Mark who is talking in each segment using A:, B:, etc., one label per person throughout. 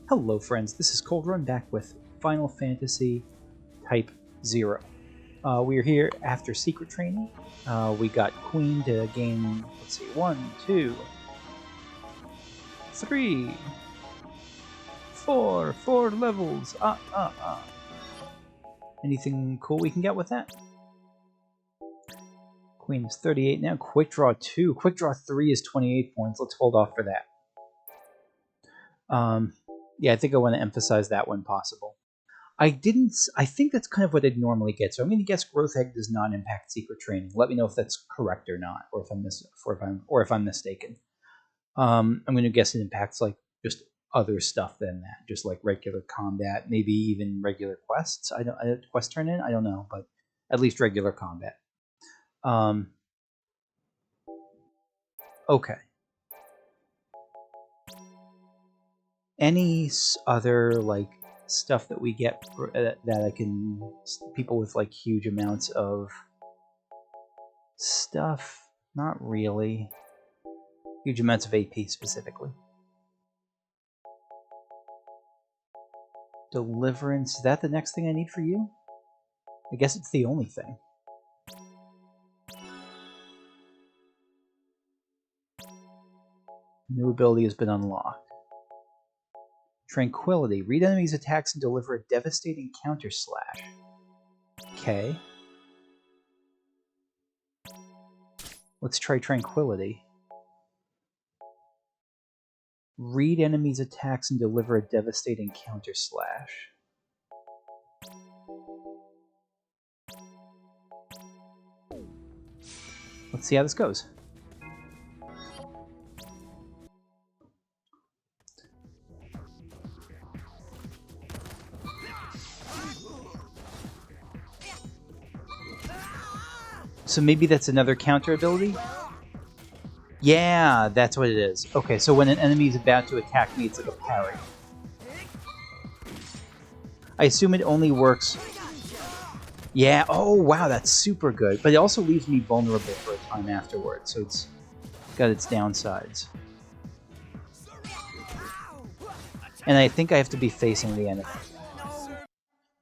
A: Hello friends, this is Cold Run back with Final Fantasy Type-0. We are here after secret training. We got Queen to gain, let's see, 1, 2, 3, 4 levels. Anything cool we can get with that? Queen is 38 now. Quick Draw 2. Quick Draw 3 is 28 points. Let's hold off for that. Yeah, I think I want to emphasize that when possible. I think that's kind of what I'd normally get, so I'm going to guess Growth Egg does not impact secret training. Let me know if that's correct or not, or if I'm mistaken. I'm going to guess it impacts like just other stuff than that, just like regular combat, maybe even regular quests. Quest turn in. I don't know, but at least regular combat. Okay. Any other like stuff that we get that I can people with like huge amounts of stuff? Not really. Huge amounts of AP specifically. Deliverance, is that the next thing I need for you? I guess it's the only thing. New ability has been unlocked. Tranquility. Read enemies' attacks and deliver a devastating counter slash. Okay. Let's try Tranquility. Read enemies' attacks and deliver a devastating counter slash. Let's see how this goes. So maybe that's another counter ability? Yeah, that's what it is. Okay, so when an enemy is about to attack me, it's like a parry. I assume it only works... Yeah, oh wow, that's super good. But it also leaves me vulnerable for a time afterwards, so it's got its downsides. And I think I have to be facing the enemy.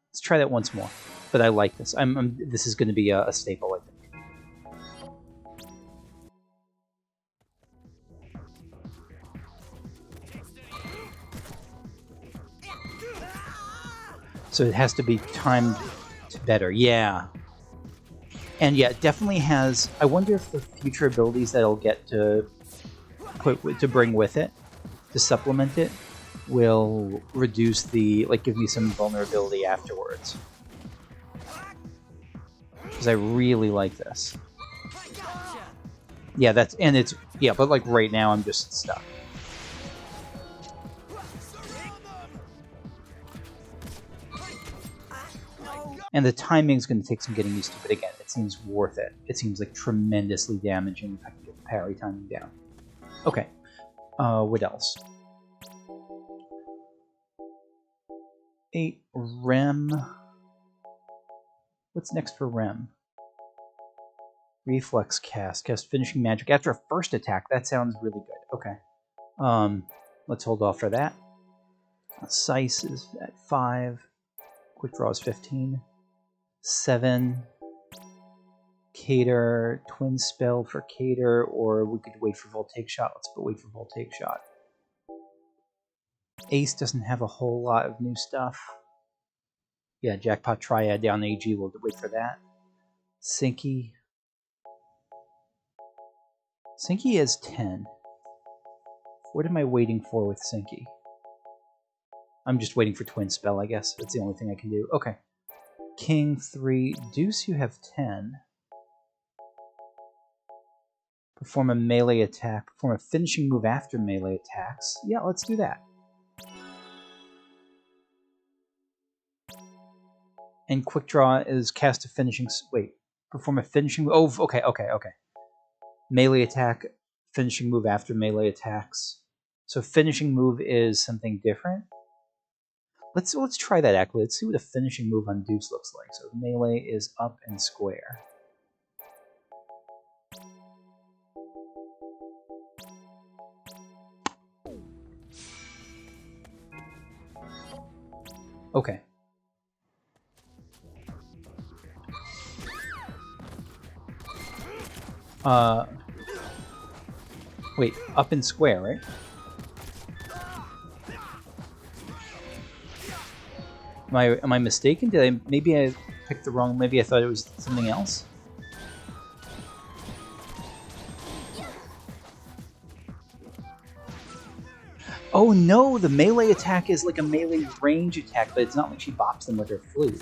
A: Let's try that once more. But I like this. This is going to be a staple, I think. So it has to be timed better. Yeah. And yeah, it definitely has... I wonder if the future abilities that I'll get to bring with it, to supplement it, will reduce the... like, give me some vulnerability afterwards. Because I really like this. Yeah, that's... and it's... yeah, but like right now I'm just stuck. And the timing's going to take some getting used to, but again, it seems worth it. It seems like tremendously damaging if I can get the parry timing down. Okay. What else? 8 Rem. What's next for Rem? Reflex cast. Cast finishing magic after a first attack. That sounds really good. Okay. Let's hold off for that. Sice is at 5. Quick draw is 15. 7. Cater, twin spell for Cater, or we could wait for Voltaic Shot. Let's wait for Voltaic Shot. Ace doesn't have a whole lot of new stuff. Yeah, Jackpot Triad down AG, we'll wait for that. Sinky. Sinky is 10. What am I waiting for with Sinky? I'm just waiting for Twin Spell, I guess. That's the only thing I can do. Okay. King 3. Deuce, you have 10. Perform a melee attack. Perform a finishing move after melee attacks. Yeah, let's do that. And Quick Draw is cast a finishing... wait. Perform a finishing... oh, okay. Melee attack, finishing move after melee attacks. So finishing move is something different. Let's try that actually. Let's see what a finishing move on Deuce looks like. So melee is up and square. Okay. Wait, up in square, right? Am I mistaken? Maybe I picked the wrong, maybe I thought it was something else? Oh no, the melee attack is like a melee range attack, but it's not like she bops them with her flute.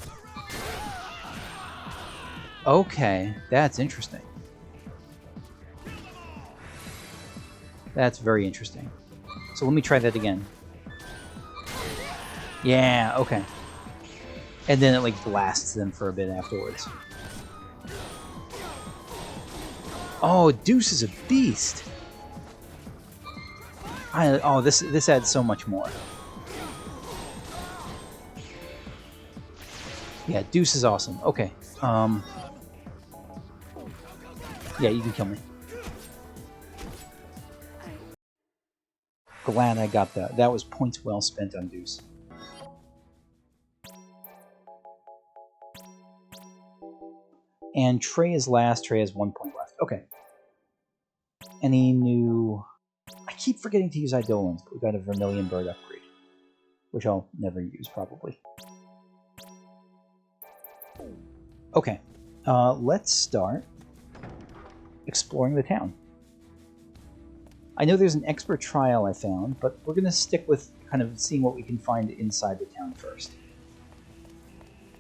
A: Okay, that's interesting. That's very interesting. So let me try that again. Yeah, okay. And then it like blasts them for a bit afterwards. Oh, Deuce is a beast! This adds so much more. Yeah, Deuce is awesome. Okay. Yeah, you can kill me. Glad I got that. That was points well spent on Deuce. And Trey is last. Trey has 1 point left. Okay. Any new... I keep forgetting to use Eidolons, but we got a Vermilion Bird upgrade, which I'll never use, probably. Okay. Let's start exploring the town. I know there's an expert trial I found, but we're going to stick with kind of seeing what we can find inside the town first.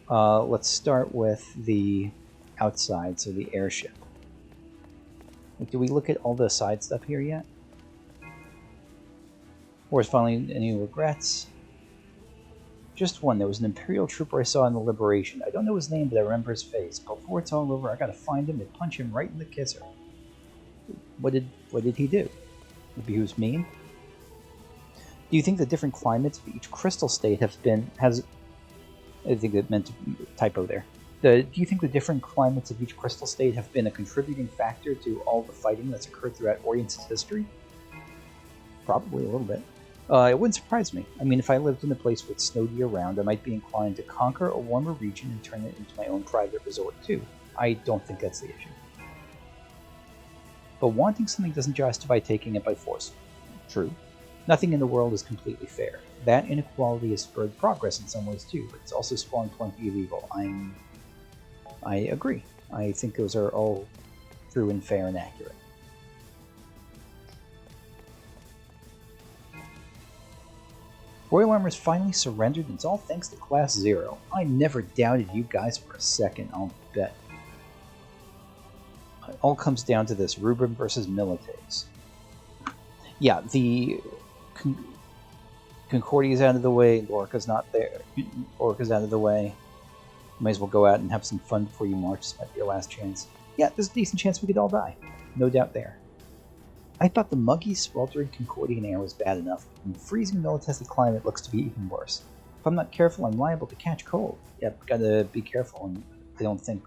A: Let's start with the outside, so the airship. Do we look at all the side stuff here yet? Or is finally any regrets? Just one. There was an Imperial trooper I saw in the Liberation. I don't know his name, but I remember his face. Before it's all over, I gotta find him and punch him right in the kisser. What did he do? Maybe he was mean? Do you think the different climates of each crystal state I think that meant typo there. Do you think the different climates of each crystal state have been a contributing factor to all the fighting that's occurred throughout Orient's history? Probably a little bit. It wouldn't surprise me. I mean, if I lived in a place with snow year-round, I might be inclined to conquer a warmer region and turn it into my own private resort, too. I don't think that's the issue. But wanting something doesn't justify taking it by force. True. Nothing in the world is completely fair. That inequality has spurred progress in some ways, too, but it's also spawned plenty of evil. I agree. I think those are all true and fair and accurate. Royal Armor's finally surrendered, and it's all thanks to Class 0. I never doubted you guys for a second, I'll bet. It all comes down to this, Rubrum versus Milites. Yeah, the Concordia's out of the way, Lorca's not there. Lorca's out of the way. Might as well go out and have some fun before you march. This might be your last chance. Yeah, there's a decent chance we could all die. No doubt there. I thought the muggy, sweltering Concordian air was bad enough, and freezing Militested climate looks to be even worse. If I'm not careful, I'm liable to catch cold. Yep, gotta be careful, and I don't think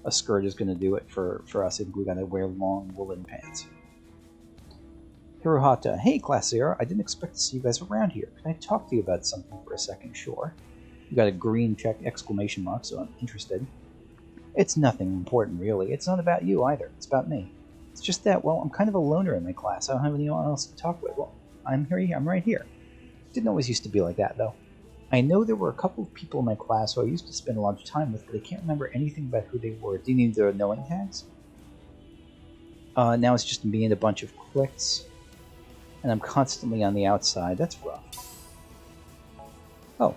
A: a skirt is gonna do it for us. I think we gotta wear long woolen pants. Hirohata, hey Class 0, I didn't expect to see you guys around here. Can I talk to you about something for a second? Sure. You got a green check exclamation mark, so I'm interested. It's nothing important, really. It's not about you either. It's about me. It's just that, well, I'm kind of a loner in my class. I don't have anyone else to talk with. Well, I'm right here. Didn't always used to be like that, though. I know there were a couple of people in my class who I used to spend a lot of time with, but I can't remember anything about who they were. Do you need their knowing tags? Now it's just me and a bunch of cliques. And I'm constantly on the outside. That's rough. Oh.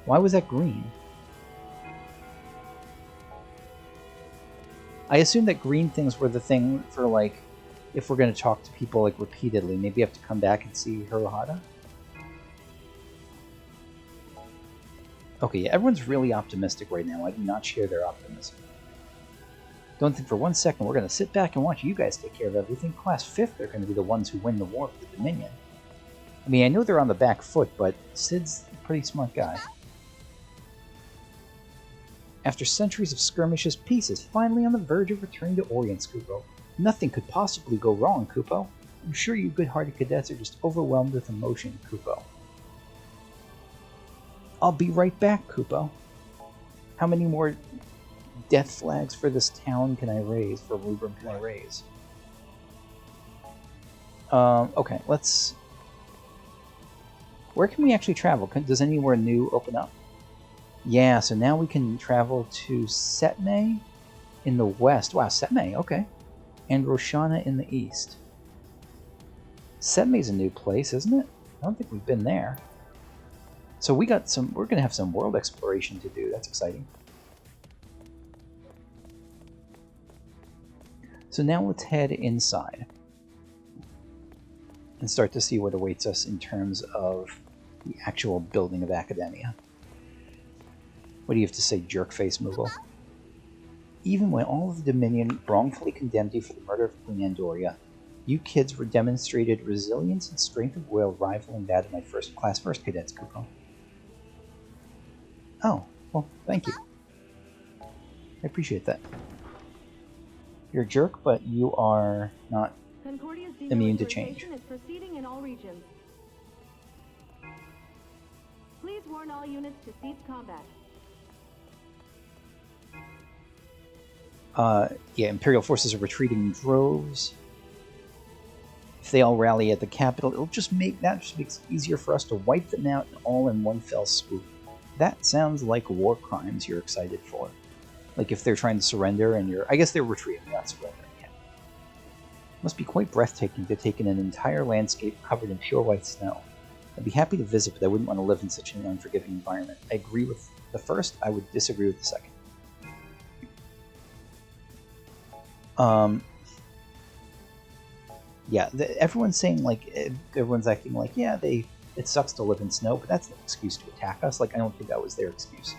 A: Why was that green? I assume that green things were the thing for, like, if we're going to talk to people, like, repeatedly. Maybe you have to come back and see Hirohata? Okay, yeah, everyone's really optimistic right now. I do not share their optimism. Don't think for 1 second we're going to sit back and watch you guys take care of everything. Class 5th are going to be the ones who win the war for the Dominion. I mean, I know they're on the back foot, but Sid's a pretty smart guy. After centuries of skirmishes, peace is finally on the verge of returning to Orient, Kupo. Nothing could possibly go wrong, Kupo. I'm sure you good-hearted cadets are just overwhelmed with emotion, Kupo. I'll be right back, Kupo. How many more death flags for this town can I raise? For Rubrum can I raise? Okay, let's... Where can we actually travel? Does anywhere new open up? Yeah, so now we can travel to Cetme in the west. Wow, Cetme, okay. And Roshana in the east. Cetme's a new place, isn't it? I don't think we've been there. So we're gonna have some world exploration to do. That's exciting. So now let's head inside and start to see what awaits us in terms of the actual building of Akademia. What do you have to say, jerkface Moogle? Even when all of the Dominion wrongfully condemned you for the murder of Queen Andoria, you kids were demonstrated resilience and strength of will rivaling that of my first-class first cadets, Kupo. Oh, well, thank you. I appreciate that. You're a jerk, but you are not immune to change.
B: Is proceeding in all regions. Please warn all units to cease combat.
A: Yeah, Imperial forces are retreating in droves. If they all rally at the capital, it'll just makes it easier for us to wipe them out all in one fell swoop. That sounds like war crimes you're excited for. Like if they're trying to surrender and I guess they're retreating, not surrendering yet. Must be quite breathtaking to take in an entire landscape covered in pure white snow. I'd be happy to visit, but I wouldn't want to live in such an unforgiving environment. I agree with the first, I would disagree with the second. Yeah, everyone's saying, like, everyone's acting like, yeah, it sucks to live in snow, but that's no excuse to attack us. Like, I don't think that was their excuse.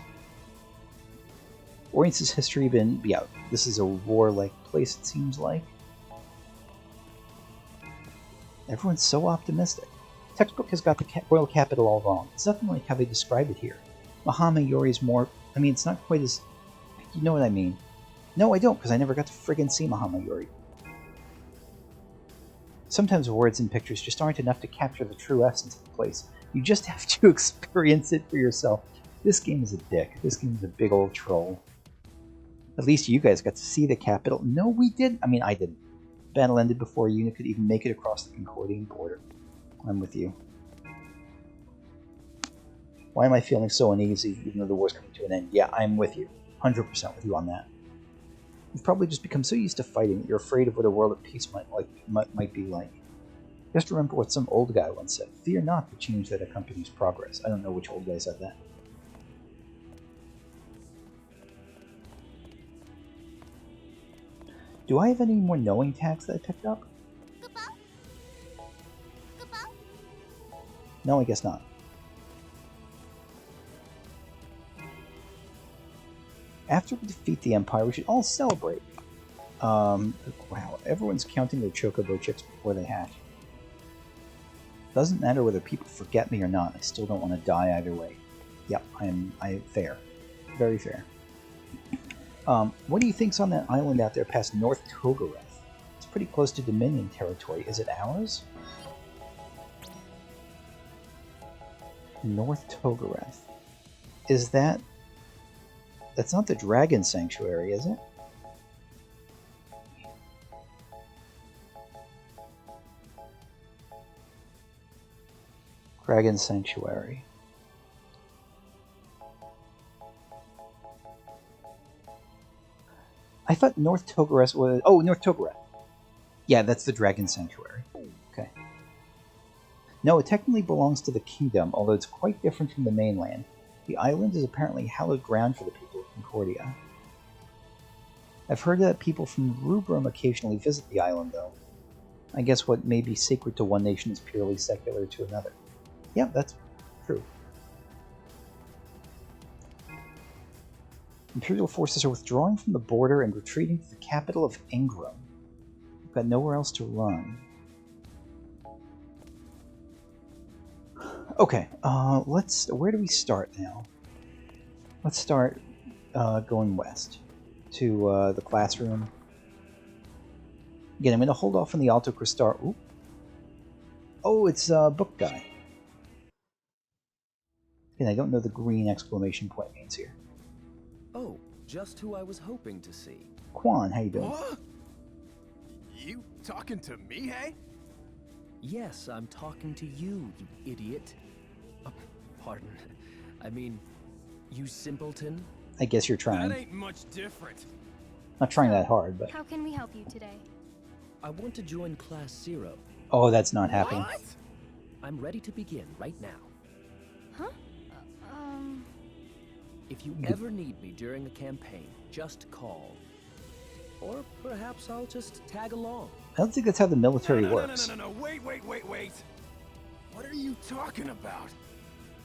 A: Orient's history been, yeah, this is a warlike place, it seems like. Everyone's so optimistic. Textbook has got the royal capital all wrong. It's nothing like how they describe it here. Mahama Yori's more, I mean, it's not quite as, you know what I mean. No, I don't, because I never got to friggin' see Mahama Yori. Sometimes words and pictures just aren't enough to capture the true essence of the place. You just have to experience it for yourself. This game is a dick. This game is a big old troll. At least you guys got to see the capital. No, we didn't. I mean, I didn't. Battle ended before a unit could even make it across the Concordian border. I'm with you. Why am I feeling so uneasy, even though the war's coming to an end? Yeah, I'm with you. 100% with you on that. You've probably just become so used to fighting that you're afraid of what a world of peace might be like. Just remember what some old guy once said. Fear not the change that accompanies progress. I don't know which old guy said that. Do I have any more knowing tags that I picked up? No, I guess not. After we defeat the Empire, we should all celebrate. Wow, everyone's counting their chocobo chicks before they hatch. Doesn't matter whether people forget me or not, I still don't want to die either way. Yep, I fair. Very fair. What do you think's on that island out there past North Togareth? It's pretty close to Dominion territory. Is it ours? North Togareth. Is that... That's not the Dragon Sanctuary, is it? Dragon Sanctuary. I thought North Togareth was... Oh, North Togareth. Yeah, that's the Dragon Sanctuary. Okay. No, it technically belongs to the kingdom, although it's quite different from the mainland. The island is apparently hallowed ground for the people of Concordia. I've heard that people from Rubrum occasionally visit the island, though. I guess what may be sacred to one nation is purely secular to another. Yeah, that's true. Imperial forces are withdrawing from the border and retreating to the capital of Ingram. We've got nowhere else to run. Okay, where do we start now? Let's start going west to the classroom. Again, I'm going to hold off on the Alto Cristar. Ooh. Oh, it's Book Guy. And I don't know the green exclamation point means here.
C: Oh, just who I was hoping to see.
A: Quon, how you doing?
D: What? You talking to me, hey?
C: Yes, I'm talking to you, you idiot. Pardon. I mean, you simpleton.
A: I guess you're trying.
D: That ain't much different.
A: Not trying that hard, but...
B: How can we help you today?
C: I want to join Class 0.
A: Oh, that's not happening.
D: What?
C: I'm ready to begin right now.
B: Huh?
C: If you ever need me during a campaign, just call. Or perhaps I'll just tag along.
A: I don't think that's how the military works.
D: No, wait. What are you talking about?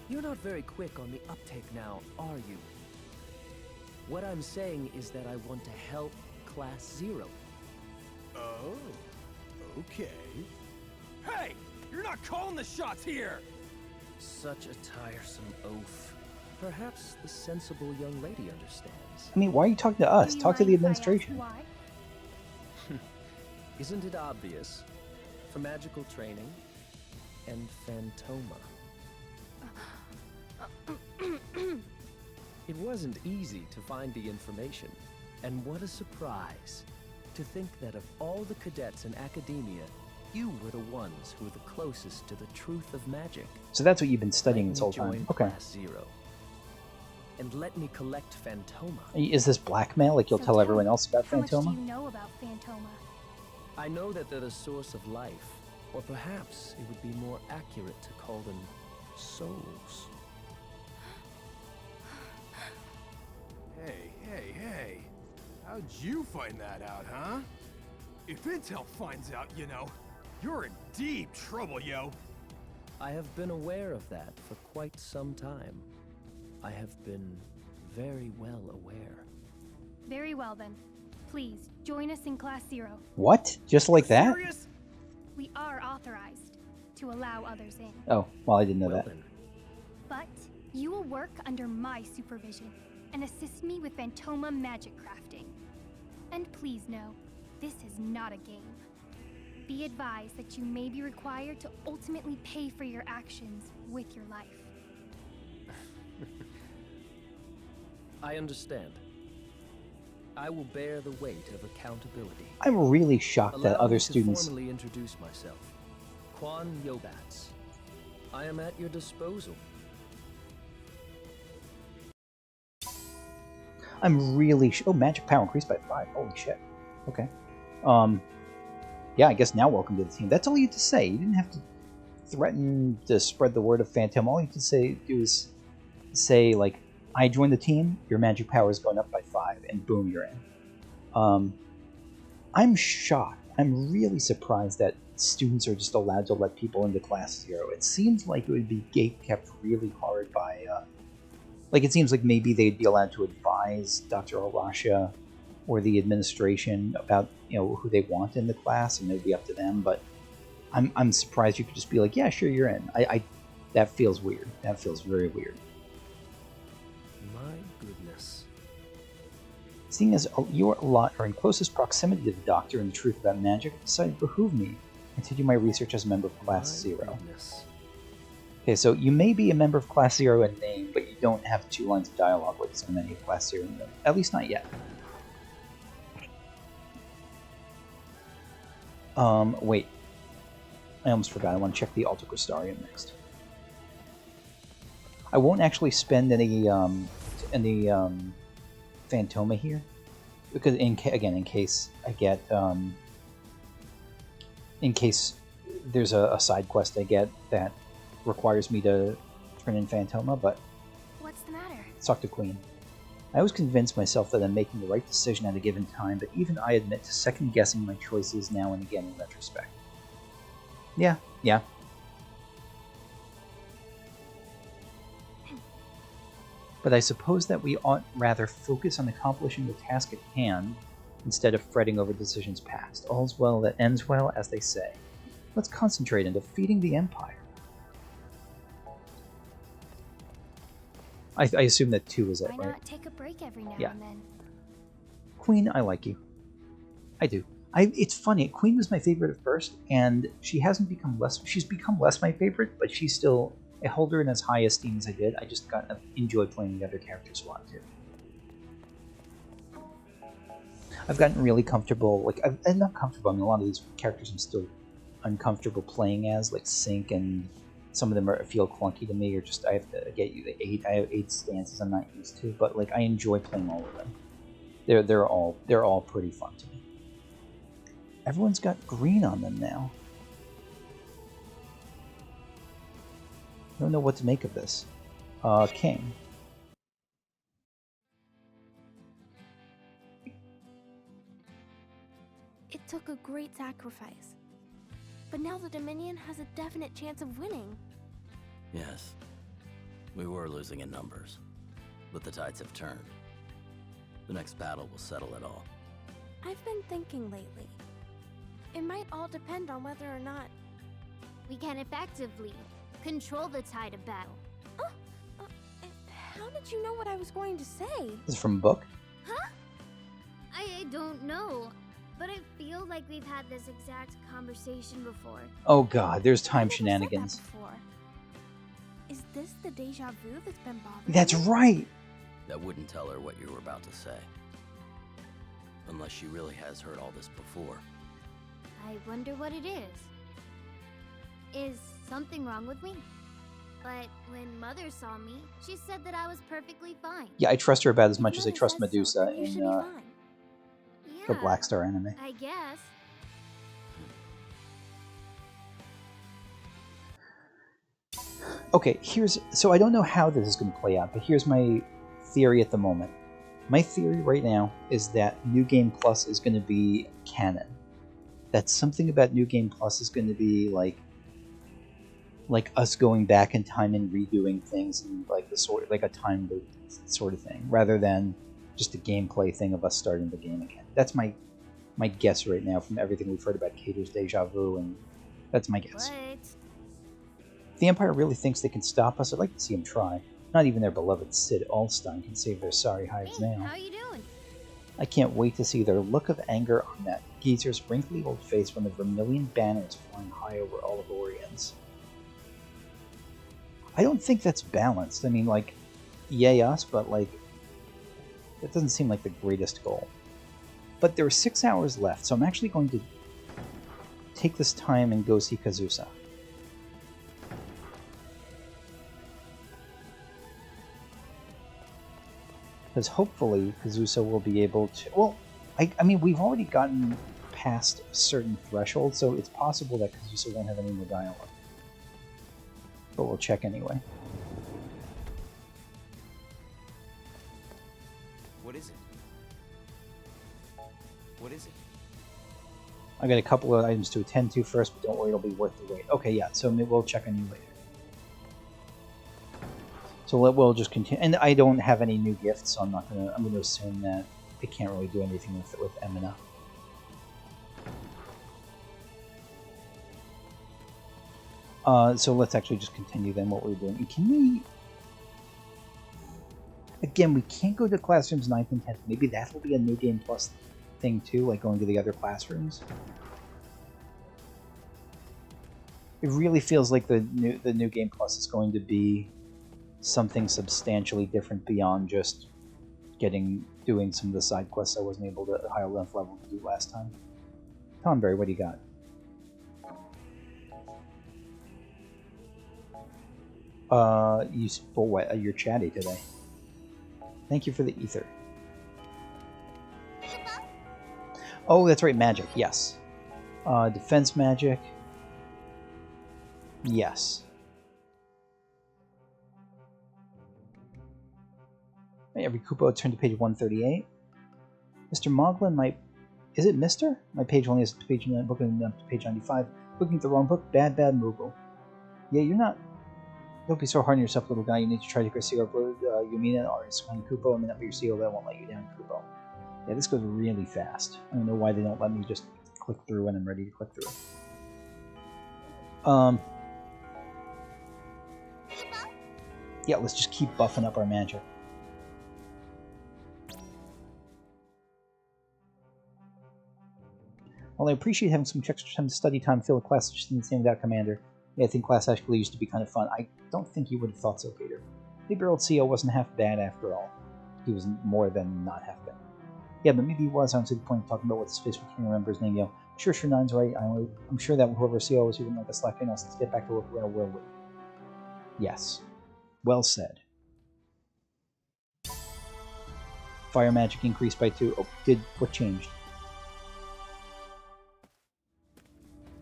C: You're not very quick on the uptake now, are you? What I'm saying is that I want to help Class 0.
D: Oh, okay. Hey, you're not calling the shots here!
C: Such a tiresome oaf. Perhaps the sensible young lady understands.
A: I mean, why are you talking to us?
B: Do you
A: Talk to the
B: mind if I ask
A: administration.
B: why?
C: Isn't it obvious? For magical training and Phantoma. It wasn't easy to find the information, and what a surprise to think that of all the cadets in Akademia, you were the ones who were the closest to the truth of magic.
A: So that's what you've been studying
C: Let
A: this
C: me
A: whole time.
C: join
A: Okay.
C: Class 0, and let me collect Phantoma.
A: Is this blackmail? Like you'll
B: So
A: tell
B: tell
A: everyone
B: me,
A: else about
B: How much do
A: Phantoma?
B: you know about Phantoma?
C: I know that they're the source of life, or perhaps it would be more accurate to call them souls.
D: Hey. How'd you find that out, huh? If Intel finds out, you know, you're in deep trouble, yo.
C: I have been aware of that for quite some time. I have been very well aware.
B: Very well then. Please, join us in Class 0.
A: What? Just like that?
D: Serious?
B: We are authorized to allow others in.
A: Oh, well, I didn't know
C: Well
A: that.
C: then,
B: But you will work under my supervision and assist me with Phantoma magic crafting. And please know, this is not a game. Be advised that you may be required to ultimately pay for your actions with your life.
C: I understand. I will bear the weight of accountability.
A: I'm really shocked that
C: Allow
A: other
C: me to
A: students...
C: formally introduce myself. Quon Yobats. I am at your disposal.
A: I'm really... Oh, magic power increased by 5. Holy shit. Okay. Yeah, I guess now welcome to the team. That's all you had to say. You didn't have to threaten to spread the word of Phantom. All you had to do is say, like, I joined the team, your magic power is going up by 5, and boom, you're in. I'm shocked. I'm really surprised that students are just allowed to let people into Class 0. It seems like it would be gate kept really hard by... like, it seems like maybe they'd be allowed to advise Dr. Arasha or the administration about, you know, who they want in the class, and it would be up to them, but I'm surprised you could just be like, yeah, sure, you're in. That feels weird. That feels very weird.
C: My goodness.
A: Seeing as your lot are in closest proximity to the Doctor and the truth about magic, I decided to behoove me and to do my research as a member of Class 0.
C: Goodness.
A: Okay, so you may be a member of Class 0 in name, but you don't have 2 lines of dialogue like so many of Class 0 in them. At least not yet. Wait. I almost forgot. I want to check the Alta Crystarium next. I won't actually spend any Phantoma here, because in case I get in case there's a side quest I get that requires me to turn in Phantoma, but
B: What's the matter?
A: let's talk to Queen. I always convince myself that I'm making the right decision at a given time, but even I admit to second-guessing my choices now and again in retrospect. Yeah. But I suppose that we ought rather focus on accomplishing the task at hand instead of fretting over decisions past. All's well that ends well, as they say. Let's concentrate on defeating the Empire. I assume that 2 is it,
B: Why
A: right?
B: not take a break every now
A: Yeah.
B: and then?
A: Queen, I like you. I do. It's funny. Queen was my favorite at first, and she hasn't become less. She's become less my favorite, but she's still I hold her in as high esteem as I did. I just enjoy playing the other characters a lot too. I've gotten really comfortable. Like I'm not comfortable. I mean, a lot of these characters I'm still uncomfortable playing as, like Sync, and some of them feel clunky to me, or just I have to get you the 8. I have 8 stances I'm not used to, but like I enjoy playing all of them. They're all pretty fun to me. Everyone's got green on them now. I don't know what to make of this. King.
E: It took a great sacrifice. But now the Dominion has a definite chance of winning.
F: Yes. We were losing in numbers, but the tides have turned. The next battle will settle it all.
E: I've been thinking lately. It might all depend on whether or not...
G: we can effectively control the tide of battle.
E: How did you know what I was going to say?
A: This is from a book?
G: Huh? I don't know, but I feel like we've had this exact conversation before.
A: Oh god, there's time
E: I never said that
A: shenanigans.
E: before. Is this the deja vu that's been bothering
A: That's
E: you?
A: right!
F: That wouldn't tell her what you were about to say. Unless she really has heard all this before.
G: I wonder what it is. Is something wrong with me? But when Mother saw me, she said that I was perfectly fine.
A: Yeah, I trust her about as
E: If
A: much as I
E: Mother
A: trust
E: says so,
A: Medusa
E: then you
A: in
E: should be fine.
A: the
G: Yeah,
A: Black Star anime.
G: I guess.
A: Okay, so I don't know how this is going to play out, but here's my theory at the moment. My theory right now is that New Game Plus is going to be canon. That something about New Game Plus is going to be like us going back in time and redoing things, and like a time loop sort of thing, rather than just a gameplay thing of us starting the game again. That's my guess right now from everything we've heard about Cater's deja vu, and that's my guess.
G: But
A: If the Empire really thinks they can stop us, I'd like to see them try. Not even their beloved Sid Alstein can save their sorry hides
G: hey,
A: now.
G: how you doing?
A: I can't wait to see their look of anger on that geezer's wrinkly old face when the vermilion banner is flying high over all of Oriens. I don't think that's balanced. I mean, like, yay us, but like, that doesn't seem like the greatest goal. But there are 6 hours left, so I'm actually going to take this time and go see Kazusa. Because hopefully Kazusa will be able to... Well, I mean, we've already gotten past a certain threshold, so it's possible that Kazusa won't have any more dialogue. But we'll check anyway.
H: What is it? What is it?
A: I got a couple of items to attend to first, but don't worry, it'll be worth the wait. Okay, yeah, so maybe we'll check on you later. So we'll just continue. And I don't have any new gifts, so I'm going to assume that they can't really do anything with Emina. So let's actually just continue then what we're doing. And can we... Again, we can't go to classrooms 9th and 10th. Maybe that will be a New Game Plus thing too, like going to the other classrooms. It really feels like the new Game Plus is going to be something substantially different beyond just doing some of the side quests I wasn't able to at a higher level to do last time. Tonberry, what do you got? You're chatty today. Thank you for the ether. Oh, that's right, magic, yes. Defense magic. Yes. Every Kupo turn to page 138. Mr. Moglin might... Is it Mr.? My page only has page 9, booking up to page 95. Looking at the wrong book? Bad Moogle. Yeah, you're not... Don't be so hard on yourself, little guy. You need to try to get seal upload Yumina or Swan Kupo. I mean, that be your seal that won't let you down, Kupo. Yeah, this goes really fast. I don't know why they don't let me just click through when I'm ready to click through. Yeah, let's just keep buffing up our magic. While I appreciate having some extra time to study time, fill a class just in the same without Commander, Yeah, I think class actually used to be kind of fun. I don't think you would have thought so, Peter. Maybe our old CO wasn't half bad after all. He was more than not half bad. Yeah, but maybe he was. I don't see the point of talking about what his face, we can't remember his name, Sure, Nine's right. I'm sure that whoever CO was, he wouldn't like us slacking us. Let's get back to work right away. Yes. Well said. Fire magic increased by 2. Oh, what changed?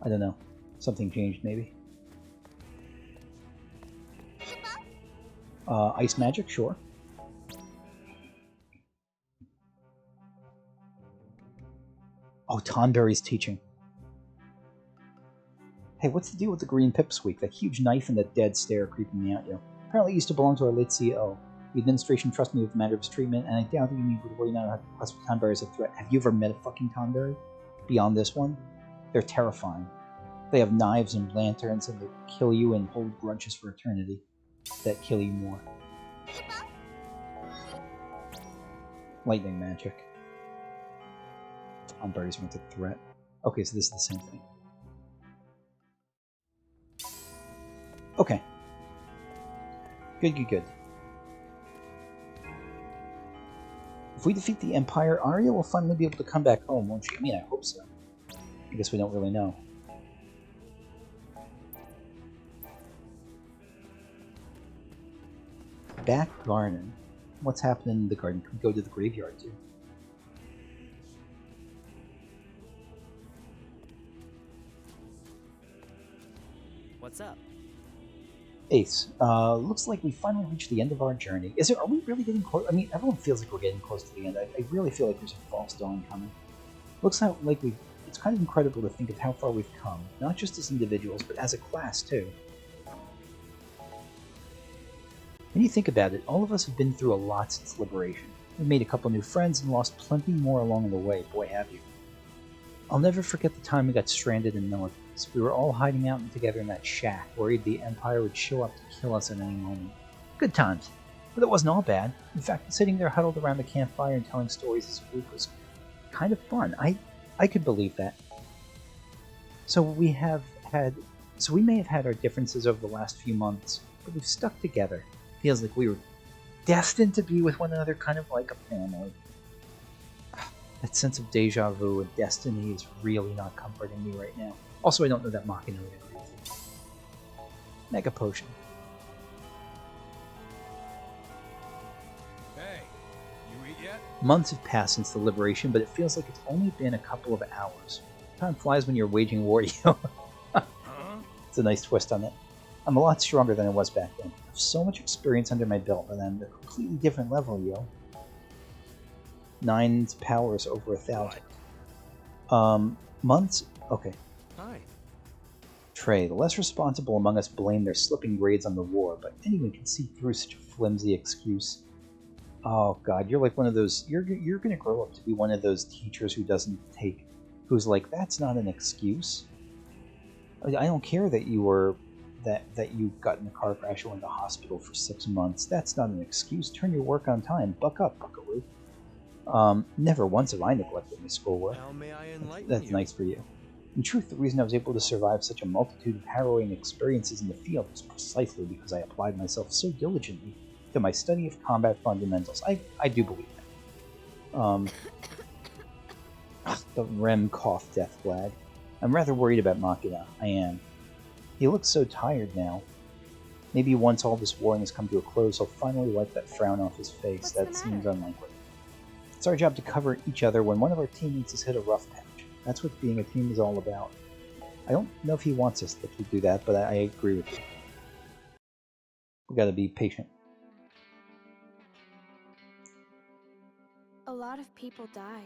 A: I don't know. Something changed, maybe. Ice magic, sure. Oh, Tonberry's teaching. Hey, what's the deal with the green pipsqueak? That huge knife and that dead stare creeping me out, Apparently it used to belong to our late CO. The administration trusts me with the matter of his treatment, and I doubt that you need to worry now how to classify Tonberry as a threat. Have you ever met a fucking Tonberry? Beyond this one? They're terrifying. They have knives and lanterns, and they kill you and hold grudges for eternity. That kill you more. Lightning magic. Tonberries weren't a threat. Okay, so this is the same thing. Okay. Good. If we defeat the Empire, Arya will finally be able to come back home, won't she? I mean, I hope so. I guess we don't really know. Back garden. What's happening in the garden? Can we go to the graveyard, too?
C: What's up?
A: Ace, looks like we finally reached the end of our journey. Are we really getting close? I mean, everyone feels like we're getting close to the end. I really feel like there's a false dawn coming. Looks like it's kind of incredible to think of how far we've come, not just as individuals, but as a class, too. When you think about it, all of us have been through a lot since Liberation. We've made a couple new friends and lost plenty more along the way, boy have you. I'll never forget the time we got stranded in Milliken's. We were all hiding out together in that shack, worried the Empire would show up to kill us at any moment. Good times. But it wasn't all bad. In fact, sitting there huddled around the campfire and telling stories as a group was kind of fun. I could believe that. So we may have had our differences over the last few months, but we've stuck together. Feels like we were destined to be with one another, kind of like a family. That sense of deja vu and destiny is really not comforting me right now. Also, I don't know that Machina would agree with it. Mega Potion.
D: Hey, you eat yet?
A: Months have passed since the Liberation, but it feels like it's only been a couple of hours. Time flies when you're waging war, It's a nice twist on it. I'm a lot stronger than I was back then. I have so much experience under my belt, but I'm at a completely different level, Nine's power is over 1,000. Months? Okay.
C: Hi.
A: Trey, the less responsible among us blame their slipping grades on the war, but anyone can see through such a flimsy excuse. Oh god, you're like one of those, you're gonna grow up to be one of those teachers who's like, that's not an excuse. I don't care that you got in a car crash or went to the hospital for 6 months. That's not an excuse. Turn your work on time. Buck up, buckaroo. Never once have I neglected my schoolwork.
C: How may I enlighten
A: That's
C: you?
A: nice for you. In truth, the reason I was able to survive such a multitude of harrowing experiences in the field was precisely because I applied myself so diligently to my study of combat fundamentals. I do believe that. The Rem cough death flag. I'm rather worried about Machina. I am. He looks so tired now. Maybe once all this warring has come to a close, he'll finally wipe that frown off his face. That seems unlikely. It's our job to cover each other when one of our teammates has hit a rough patch. That's what being a team is all about. I don't know if he wants us to do that, but I agree with you. We gotta be patient.
E: A lot of people died.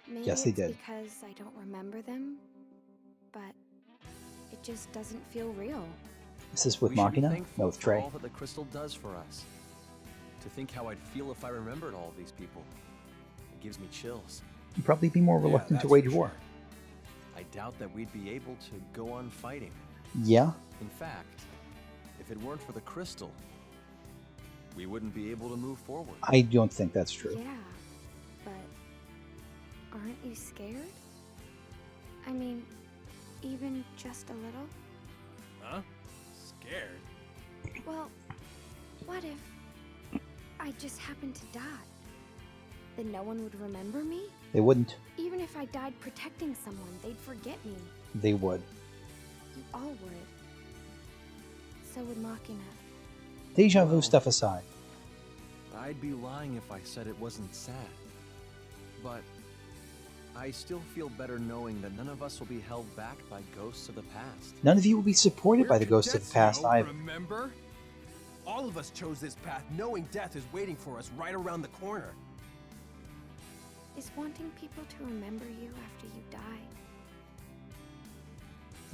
E: Maybe
A: Yes, they
E: it's
A: did.
E: because I don't remember them, but it just doesn't feel real.
A: Is this with
C: We should be
A: Machina?
C: thankful
A: No, with
C: for
A: Trey.
C: all that the crystal does for us. To think how I'd feel if I remembered all of these people. It gives me chills.
A: You'd probably be more reluctant to wage war.
C: I doubt that we'd be able to go on fighting.
A: Yeah?
C: In fact, if it weren't for the crystal, we wouldn't be able to move forward.
A: I don't think that's true.
E: Yeah, but aren't you scared? I mean, even just a little?
D: Huh? scared.
E: Well, what if I just happened to die? Then no one would remember me?
A: They wouldn't.
E: Even if I died protecting someone, they'd forget me.
A: They would.
E: You all would. So would Machina.
A: Deja vu stuff aside.
H: I'd be lying if I said it wasn't sad. But I still feel better knowing that none of us will be held back by ghosts of the past.
A: None of you will be supported by
D: We're
A: the ghosts of the
D: cadets,
A: past
D: yo,
A: either.
D: Remember? All of us chose this path knowing death is waiting for us right around the corner.
E: Is wanting people to remember you after you die,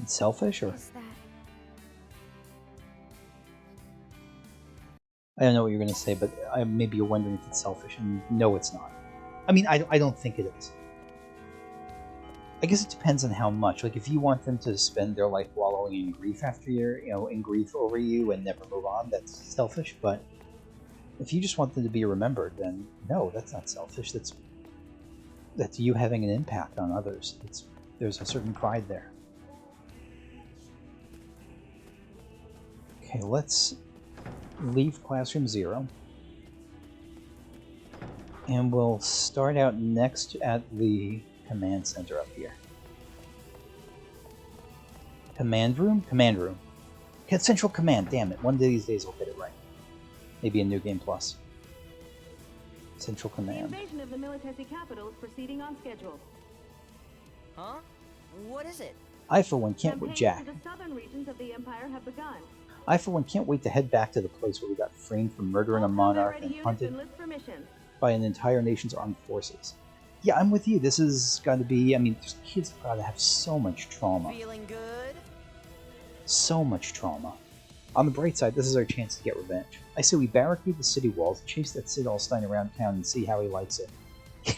A: It's selfish, or
E: is that...
A: I don't know what you're going to say, but maybe you're wondering if it's selfish, and no, it's not. I mean, I don't think it is. I guess it depends on how much. Like, if you want them to spend their life wallowing in grief after you're, in grief over you and never move on, that's selfish. But if you just want them to be remembered, then no, that's not selfish. That's you having an impact on others. There's a certain pride there. Okay, let's leave Classroom 0. And we'll start out next at the command center up here. Command room? Command room. Central command, damn it. One of these days I'll get it right. Maybe a New Game Plus. Central
I: The
A: command.
I: invasion of the military capital is proceeding on schedule.
J: Huh? What is it?
A: I, for one, can't wait,
I: Campaigns
A: Jack.
I: to the southern regions of the Empire have begun.
A: I, for one, can't wait to head back to the place where we got framed for murdering a
I: All
A: monarch
I: combat-ready
A: and
I: units
A: hunted
I: enlist for missions.
A: by an entire nation's armed forces. Yeah, I'm with you. This is got to be, I mean, just kids have got to have so much trauma.
J: Feeling good?
A: So much trauma. On the bright side, this is our chance to get revenge. I say we barricade the city walls, chase that Sid Allstein around town, and see how he likes it.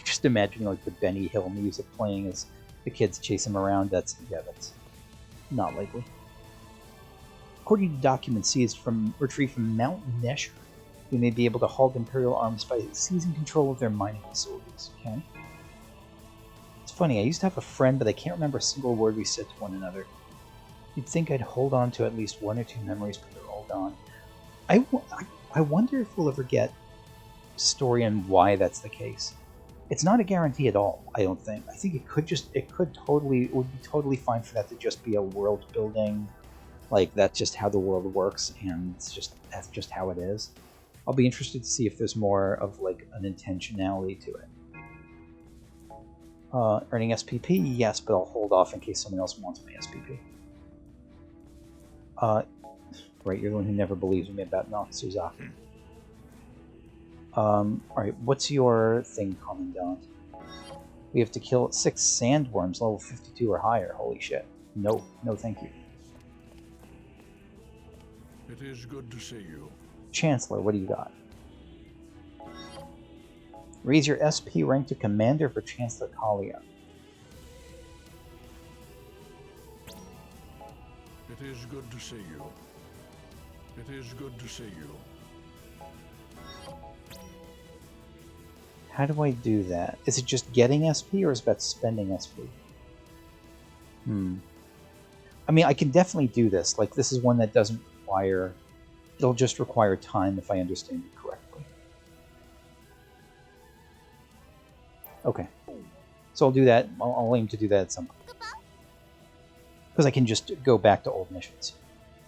A: Just imagining like the Benny Hill music playing as the kids chase him around. That's not likely. According to documents seized retrieved from Mount Nesher, we may be able to halt Imperial arms by seizing control of their mining facilities. Okay. It's funny, I used to have a friend, but I can't remember a single word we said to one another. You'd think I'd hold on to at least one or two memories, but they're all gone. I wonder if we'll ever get a story on why that's the case. It's not a guarantee at all, I don't think. I think it would be totally fine for that to just be a world building, like that's just how the world works, and that's just how it is. I'll be interested to see if there's more of like an intentionality to it. Earning SPP, yes, but I'll hold off in case someone else wants my SPP. Right, you're the one who never believes me about Suzaki. Alright, what's your thing, Commandant? We have to kill 6 sandworms, level 52 or higher. Holy shit. No, thank you.
D: It is good to see you.
A: Chancellor, what do you got? Raise your SP rank to Commander for Chancellor Kalia.
D: It is good to see you. It is good to see you.
A: How do I do that? Is it just getting SP or is it about spending SP? I mean, I can definitely do this. Like, this is one that doesn't require... It'll just require time if I understand it correctly. Okay. So I'll do that. I'll aim to do that at some point. Because I can just go back to old missions.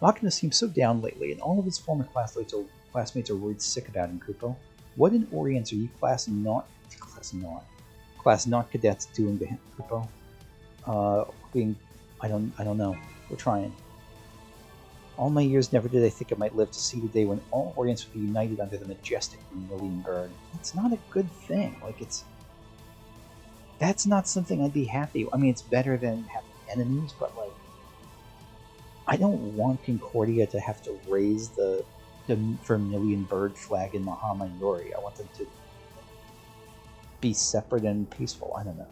A: Machina seems so down lately, and all of his former classmates are worried sick about him, Kupo. What in Orients are you class not cadets doing to him, Kupo? I don't know. We're trying. All my years never did I think I might live to see the day when all Orients would be united under the majestic Vermilion Bird. It's not a good thing. Like, that's not something I'd be happy with. I mean, it's better than having enemies, but like, I don't want Concordia to have to raise the Vermilion Bird flag in Mahama Yori. I want them to be separate and peaceful. I don't know.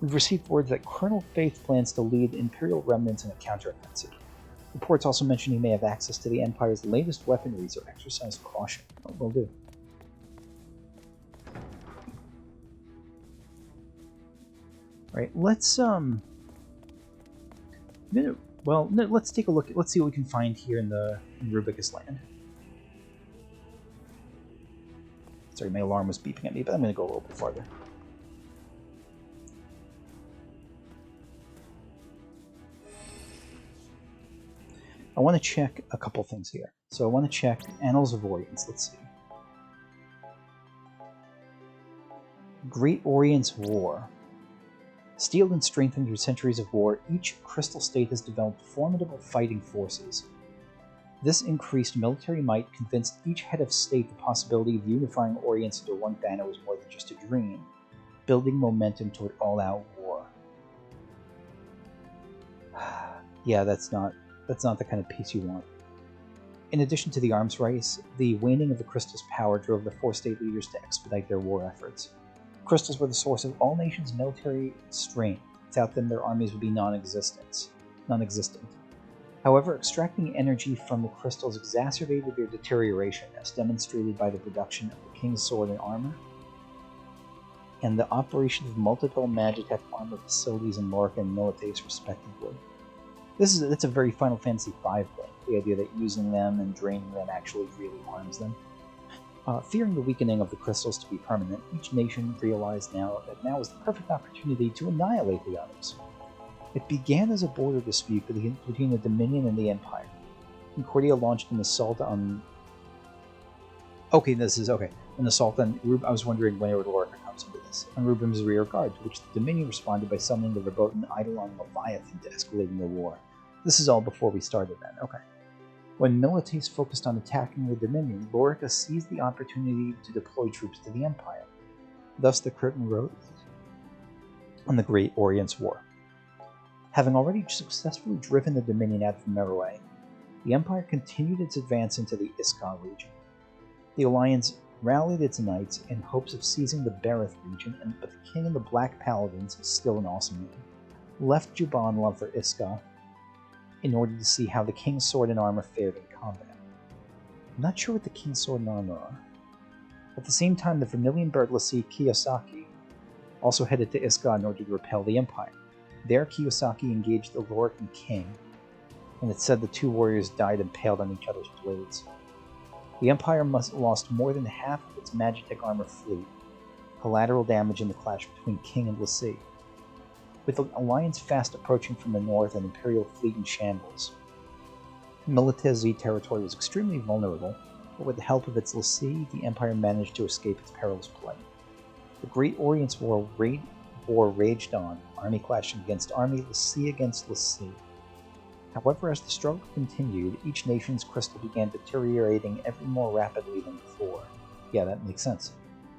A: We've received word that Colonel Faith plans to lead Imperial remnants in a counteroffensive. Reports also mention he may have access to the Empire's latest weaponry, so exercise caution. What will do. Alright, let's, I'm gonna Well, no, let's take a look. Let's see what we can find here in Rubicus land. Sorry, my alarm was beeping at me, but I'm going to go a little bit farther. I want to check a couple things here. So I want to check Annals of Orients. Let's see. Great Orient's War. Steeled and strengthened through centuries of war, each crystal state has developed formidable fighting forces. This increased military might convinced each head of state the possibility of unifying Orients under one banner was more than just a dream, building momentum toward all-out war. Yeah, that's not the kind of peace you want. In addition to the arms race, the waning of the crystal's power drove the four state leaders to expedite their war efforts. Crystals were the source of all nations' military strength. Without them, their armies would be non-existent. However, extracting energy from the crystals exacerbated their deterioration, as demonstrated by the production of the King's Sword and Armor, and the operation of multiple Magitech armor facilities in Lorca and Milites, respectively. That's a very Final Fantasy V thing, the idea that using them and draining them actually really harms them. Fearing the weakening of the crystals to be permanent, each nation realized that now was the perfect opportunity to annihilate the others. It began as a border dispute between the Dominion and the Empire. Concordia launched an assault on... An assault on I was wondering when Lorca comes into this. On Rubim's rear guard, to which the Dominion responded by summoning the verboten Eidolon Leviathan to escalating the war. This is all before we started then, okay. When Milites focused on attacking the Dominion, Lorica seized the opportunity to deploy troops to the Empire. Thus the curtain rose on the Great Orient's War. Having already successfully driven the Dominion out of Meroe, the Empire continued its advance into the Iskar region. The Alliance rallied its knights in hopes of seizing the Berith region, but the King and the Black Paladins, still an awesome name, left Juban for Iskar in order to see how the King's Sword and Armor fared in combat. I'm not sure what the King's Sword and Armor are. At the same time, the Vermilion Bird Lassie Kiyosaki also headed to Iskar in order to repel the Empire. There, Kiyosaki engaged the Lorican King, and it's said the two warriors died impaled on each other's blades. The Empire lost more than half of its Magitech armor fleet, collateral damage in the clash between King and Lassie. With the Alliance fast approaching from the north and Imperial fleet in shambles, Militese territory was extremely vulnerable, but with the help of its Lassie, the Empire managed to escape its perilous plight. The Great Orient's War raged on, army clashing against army, Lassie against Lassie. However, as the struggle continued, each nation's crystal began deteriorating ever more rapidly than before. Yeah, that makes sense.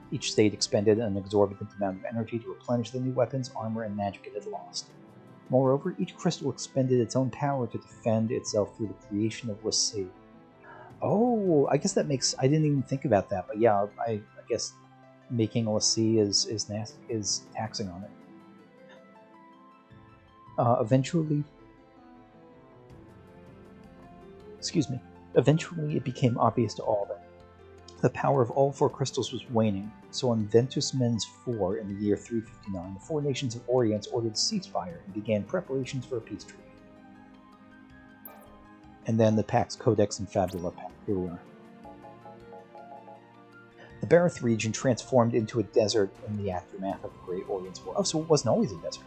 A: Each state expended an exorbitant amount of energy to replenish the new weapons, armor, and magic it had lost. Moreover, each crystal expended its own power to defend itself through the creation of Lassie. Oh, I guess that makes... I didn't even think about that, but yeah, I guess making a Lassie is taxing on it. Eventually, it became obvious to all that the power of all four crystals was waning, so on Ventus Mens 4 in the year 359, the four nations of Orient ordered ceasefire and began preparations for a peace treaty. And then the Pax Codex and Fabula Pact. Here we are. The Berith region transformed into a desert in the aftermath of the Great Orient's War. Oh, so it wasn't always a desert.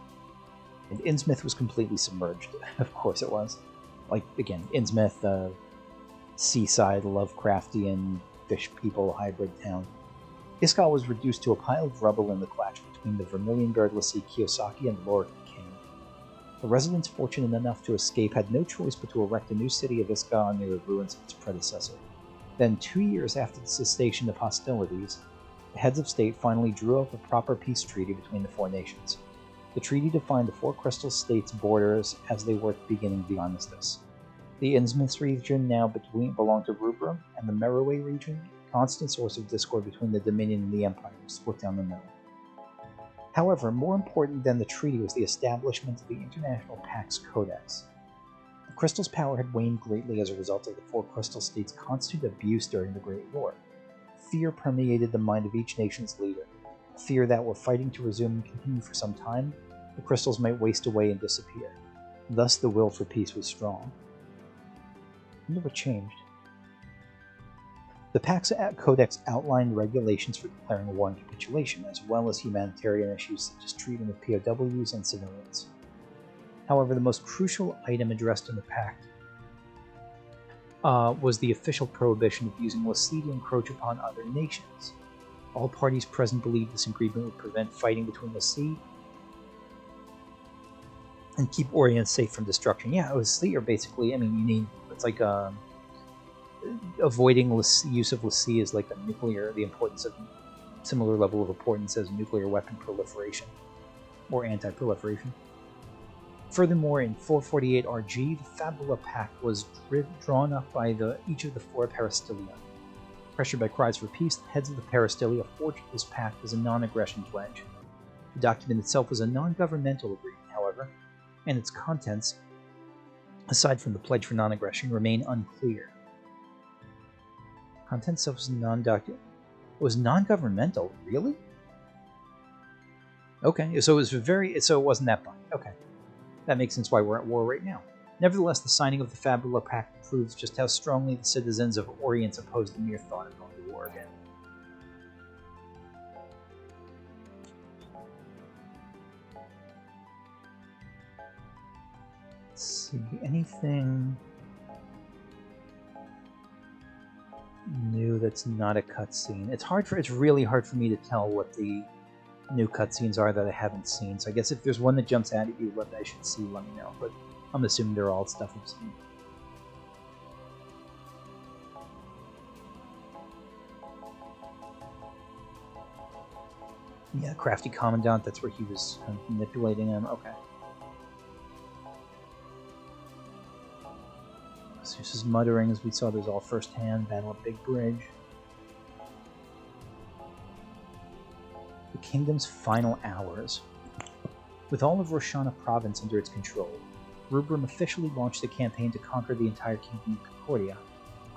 A: And Innsmouth was completely submerged. Of course it was. Like, again, Innsmouth, seaside, Lovecraftian, fish people hybrid town. Iskar was reduced to a pile of rubble in the clash between the Vermilion Bird Lassie Kiyosaki and the Lorican King. The residents fortunate enough to escape had no choice but to erect a new city of Iskar near the ruins of its predecessor. Then, 2 years after the cessation of hostilities, the heads of state finally drew up a proper peace treaty between the four nations. The treaty defined the four crystal states' borders as they were at the beginning of the armistice. The Innsmouth region now belonged to Rubrum, and the Meroe region, a constant source of discord between the Dominion and the Empire, was split down the middle. However, more important than the treaty was the establishment of the International Pax Codex. The crystal's power had waned greatly as a result of the four crystal states' constant abuse during the Great War. Fear permeated the mind of each nation's leader, a fear that, were fighting to resume and continue for some time, the crystals might waste away and disappear. Thus the will for peace was strong. I wonder what changed. The Pax Codex outlined regulations for declaring war and capitulation, as well as humanitarian issues such as treating of POWs and civilians. However, the most crucial item addressed in the Pact was the official prohibition of using l'Cie to encroach upon other nations. All parties present believed this agreement would prevent fighting between l'Cie and keep Orient safe from destruction. Yeah, l'Cie are basically, I mean, you need, it's like avoiding use of l'Cie is like the importance of similar level of importance as nuclear weapon proliferation or anti-proliferation. Furthermore, in 448 RG, the Fabula Pact was drawn up by each of the four peristylia. Pressured by cries for peace, the heads of the peristylia forged this pact as a non-aggression pledge. The document itself was a non-governmental agreement, however, and its contents, aside from the pledge for non-aggression, remain unclear. Content itself was non-governmental, really? Okay, so it wasn't that bad. Okay. That makes sense why we're at war right now. Nevertheless, the signing of the Fabula Pact proves just how strongly the citizens of Orient opposed the mere thought of going to war again. Let's see, anything new that's not a cutscene? It's really hard for me to tell what the new cutscenes are that I haven't seen, so I guess if there's one that jumps out at you that I should see, let me know, but I'm assuming they're all stuff I've seen. Yeah, Crafty Commandant, that's where he was kind of manipulating him, okay. Zeus's mutterings, we saw those all firsthand, Battle of Big Bridge. The kingdom's final hours. With all of Roshana province under its control, Rubrum officially launched a campaign to conquer the entire kingdom of Concordia.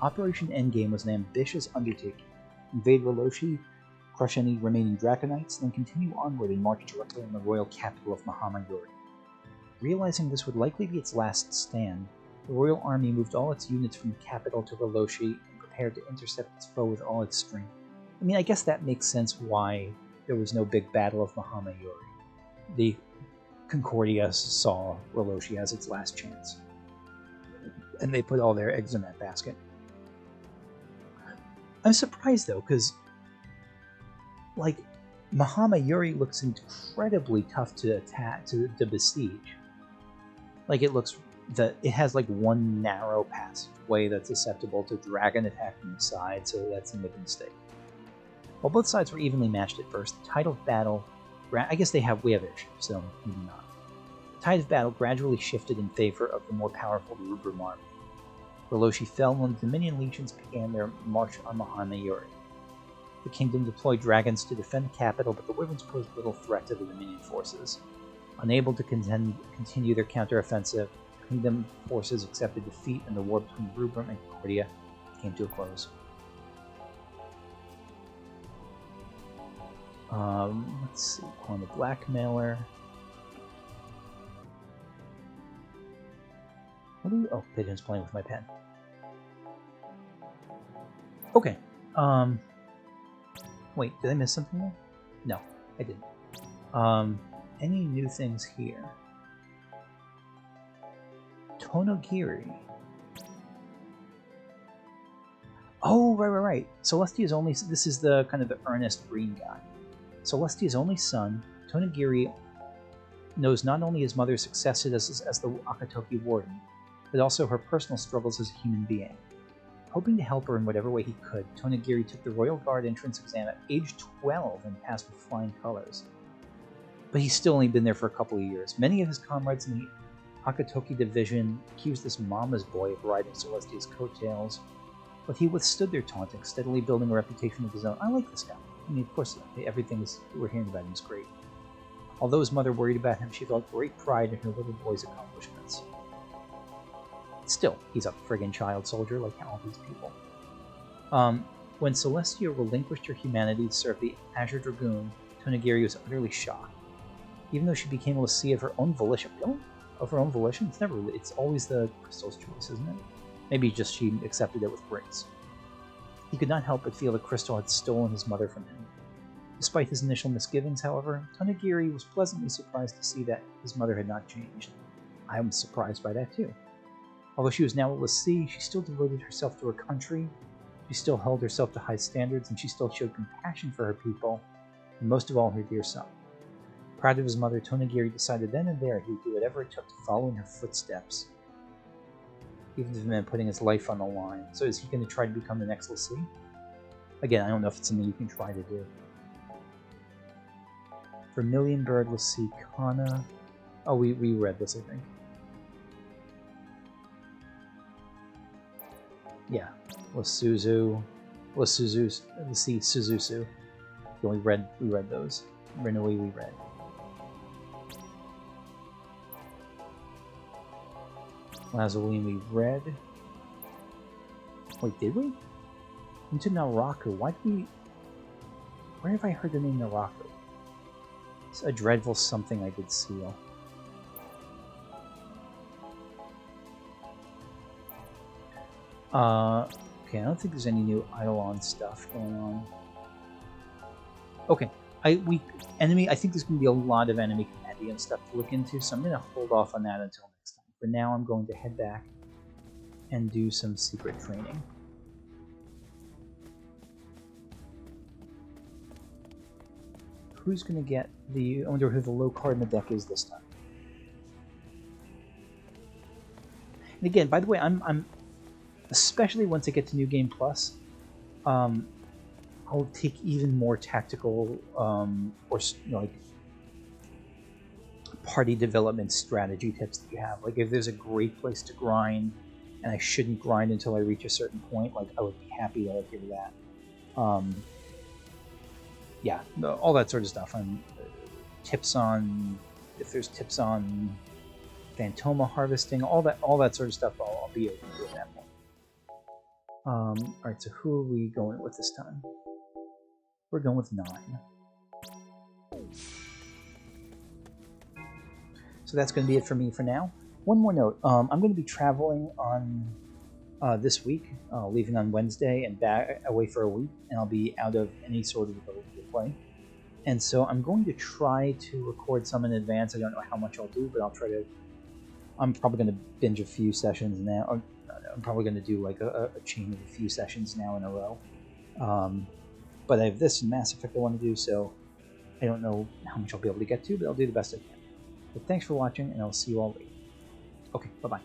A: Operation Endgame was an ambitious undertaking. Invade Roloshi, crush any remaining Draconites, then continue onward and march directly on the royal capital of Mahama Yori. Realizing this would likely be its last stand, the royal army moved all its units from the capital to Roloshi and prepared to intercept its foe with all its strength. I mean, I guess that makes sense why there was no big battle of Mahama Yori. The Concordia saw Roloshi as its last chance, and they put all their eggs in that basket. I'm surprised though, because like Mahama Yori looks incredibly tough to attack, to besiege. Like it has like one narrow passageway that's susceptible to dragon attack from the side, so that seemed like a mistake. While both sides were evenly matched at first, the tide of battle, I guess we have airships, so maybe not. The tide of battle gradually shifted in favor of the more powerful Rubrum army. Roloshi fell and the Dominion legions began their march on Mahama Yori. The kingdom deployed dragons to defend the capital, but the Wyverns posed little threat to the Dominion forces. Unable to continue their counteroffensive, Kingdom forces accepted defeat, and the war between Rubrum and Concordia came to a close. Let's see, Quon the Blackmailer. Oh, Pigeon's playing with my pen. Okay. Wait, did I miss something there? No, I didn't. Any new things here? Tonogiri. Oh, right. Celestia's only... This is the kind of the earnest green guy. Celestia's only son, Tonogiri, knows not only his mother's successes as the Akatoki Warden, but also her personal struggles as a human being. Hoping to help her in whatever way he could, Tonogiri took the Royal Guard entrance exam at age 12 and passed with flying colors. But he's still only been there for a couple of years. Many of his comrades in the Akatoki division accused this mama's boy of riding Celestia's coattails, but he withstood their taunting, steadily building a reputation of his own. I like this guy. I mean, of course, everything we're hearing about him is great. Although his mother worried about him, she felt great pride in her little boy's accomplishments. Still, he's a friggin' child soldier like all these people. When Celestia relinquished her humanity to serve the Azure Dragoon, Tonogiri was utterly shocked. Even though she became l'Cie of her own volition, really? of her own volition? It's never. It's always the crystal's choice, isn't it? Maybe just she accepted it with grace. He could not help but feel the crystal had stolen his mother from him. Despite his initial misgivings, however, Tonagiri was pleasantly surprised to see that his mother had not changed. I was surprised by that too. Although she was now at sea, she still devoted herself to her country, she still held herself to high standards, and she still showed compassion for her people, and most of all her dear son. Proud of his mother, Tonagiri decided then and there he would do whatever it took to follow in her footsteps, even if it meant putting his life on the line. So is he going to try to become the next Lassie? Again, I don't know if it's something you can try to do. Vermilion Bird, Lassie, Kana. Oh, we read this, I think. Yeah, Lassie Suzusu. Yeah, we read those. Renoi we read. Lazoline we read. Wait, did we? Into Naraku. Why did we... Where have I heard the name Naraku? It's a dreadful something I did seal. Okay, I don't think there's any new Eidolon stuff going on. Okay, I think there's going to be a lot of enemy compendium stuff to look into, so I'm going to hold off on that until next time. For now, I'm going to head back and do some secret training. Who's going to get the... I wonder who the low card in the deck is this time. And again, by the way, I'm especially once I get to New Game Plus, I'll take even more tactical or like party development strategy tips that you have. Like if there's a great place to grind and I shouldn't grind until I reach a certain point, like I would be happy to hear that. Yeah, all that sort of stuff. Tips on, if there's tips on Phantoma harvesting, all that sort of stuff, I'll be open to at that point. Alright, so who are we going with this time? We're going with 9. So that's going to be it for me for now. One more note. I'm going to be traveling on this week, leaving on Wednesday and back away for a week, and I'll be out of any sort of ability to play. And so I'm going to try to record some in advance. I don't know how much I'll do, but I'll try to... I'm probably going to binge a few sessions now. Or, I'm probably going to do like a chain of a few sessions now in a row. But I have this and Mass Effect I want to do, so I don't know how much I'll be able to get to, but I'll do the best I can. But thanks for watching, and I'll see you all later. Okay, bye-bye.